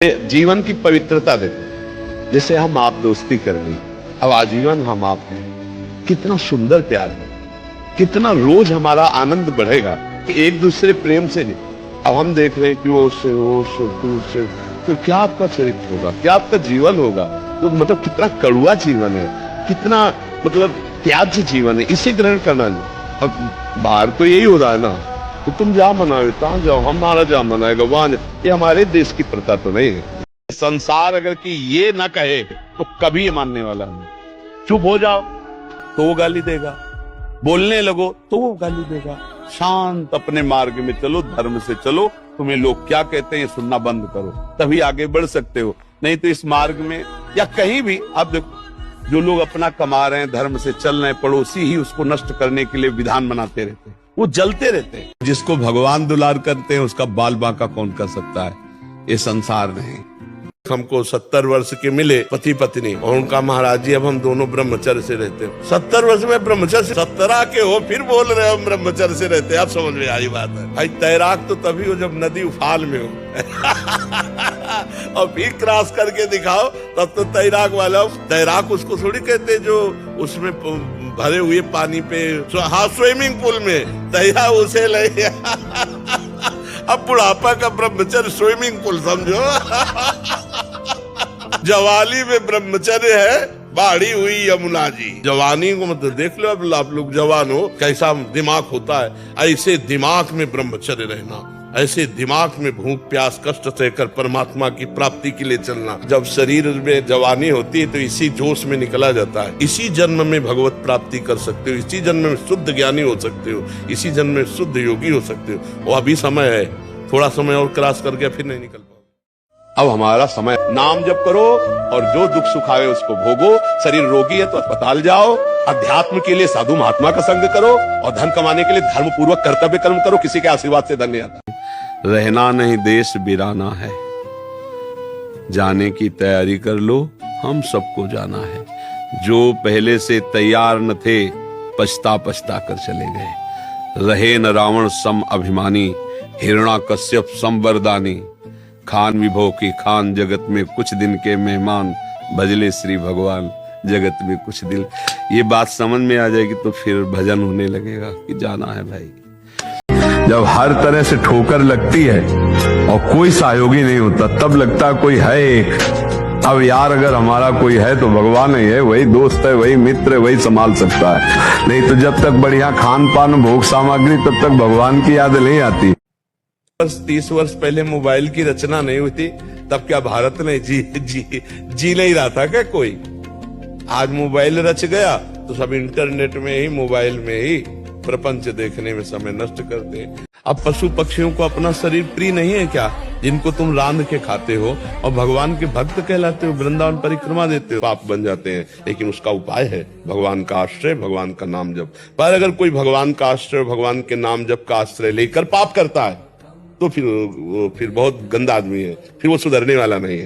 जीवन की पवित्रता देखो। जैसे हम आप दोस्ती कर ली, अब आजीवन हम आप हैं। कितना सुंदर प्यार है, कितना रोज हमारा आनंद बढ़ेगा कि एक दूसरे प्रेम से नहीं। अब हम देख रहे हैं कि वो उससे तो क्या आपका चरित्र होगा, क्या आपका जीवन होगा। तो मतलब कितना कड़ुआ जीवन है, कितना मतलब त्याज्य जीवन है, इसे ग्रहण करना नहीं। अब बाहर तो यही हो रहा है ना, तो तुम जहां मनाओ तहां जाओ, हमारा जहां मनाएगा वहां। ये हमारे देश की प्रथा तो नहीं है। संसार अगर कि ये ना कहे तो कभी ये मानने वाला नहीं। चुप हो जाओ तो वो गाली देगा, बोलने लगो तो वो गाली देगा। शांत अपने मार्ग में चलो, धर्म से चलो। तुम्हें लोग क्या कहते हैं सुनना बंद करो, तभी आगे बढ़ सकते हो। नहीं तो इस मार्ग में या कहीं भी आप देखो, जो लोग अपना कमा रहे हैं, धर्म से चल रहे हैं, पड़ोसी ही उसको नष्ट करने के लिए विधान बनाते रहते हैं, वो जलते रहते हैं। जिसको भगवान दुलार करते हैं उसका बाल बांका कौन कर सकता है? ये संसार नहीं। हमको 70 वर्ष के मिले पति पत्नी, और उनका महाराज जी अब हम दोनों ब्रह्मचर्य से रहते हो। 70 वर्ष में ब्रह्मचर्य से 17 के हो फिर बोल रहे हो हम ब्रह्मचर्य से रहते हैं। अब समझ में आई बात है भाई। तैराक तो तभी हो जब नदी उफान में हो और फिर क्रॉस करके दिखाओ तब तो तैराक वाला। तैराक उसको थोड़ी कहते जो उसमें भरे हुए पानी पे, हाँ स्विमिंग पूल में तैरा उसे ले अब बुढ़ापा का ब्रह्मचर्य स्विमिंग पूल समझो। जवानी में ब्रह्मचर्य है बाढ़ी हुई यमुना जी। जवानी को मतलब देख लो, अब आप लोग जवान हो, कैसा दिमाग होता है। ऐसे दिमाग में ब्रह्मचर्य रहना, ऐसे दिमाग में भूख प्यास कष्ट सहकर परमात्मा की प्राप्ति के लिए चलना। जब शरीर में जवानी होती है तो इसी जोश में निकला जाता है। इसी जन्म में भगवत प्राप्ति कर सकते हो, इसी जन्म में शुद्ध ज्ञानी हो सकते हो, इसी जन्म में शुद्ध योगी हो सकते हो। वो अभी समय है, थोड़ा समय और क्रॉस करके फिर नहीं निकल पाओ। अब हमारा समय, नाम जप करो और जो दुख सुख आए उसको भोगो। शरीर रोगी है तो अस्पताल जाओ, अध्यात्म के लिए साधु महात्मा का संग करो, और धन कमाने के लिए धर्म पूर्वक कर्तव्य कर्म करो। किसी के आशीर्वाद से धन नहीं आता। रहना नहीं देश बिराना है, जाने की तैयारी कर लो, हम सबको जाना है। जो पहले से तैयार न थे पछता पछता कर चले गए। रहे न रावण सम अभिमानी, हिरण्याकश्यप सम वरदानी। खान विभो की खान जगत में कुछ दिन के मेहमान, भजले श्री भगवान जगत में कुछ दिल। ये बात समझ में आ जाएगी तो फिर भजन होने लगेगा कि जाना है भाई। जब हर तरह से ठोकर लगती है और कोई सहयोगी नहीं होता, तब लगता है कोई है एक। अब यार अगर हमारा कोई है तो भगवान ही है, वही दोस्त है, वही मित्र है, वही संभाल सकता है। नहीं तो जब तक बढ़िया खान पान भोग सामग्री, तब तक भगवान की याद नहीं आती। 30 वर्ष पहले मोबाइल की रचना नहीं हुई थी, तब क्या भारत ने जी नहीं रहा था क्या कोई? आज मोबाइल रच गया तो सब इंटरनेट में ही, मोबाइल में ही प्रपंच देखने में समय नष्ट करते हैं। अब पशु पक्षियों को अपना शरीर प्रिय नहीं है क्या, जिनको तुम रांध के खाते हो और भगवान के भक्त कहलाते हो, वृंदावन परिक्रमा देते हो? पाप बन जाते हैं, लेकिन उसका उपाय है भगवान का आश्रय, भगवान का नाम जप। पर अगर कोई भगवान का आश्रय, भगवान के नाम जप का आश्रय लेकर पाप करता है तो फिर बहुत गंदा आदमी है, फिर वो सुधरने वाला नहीं है।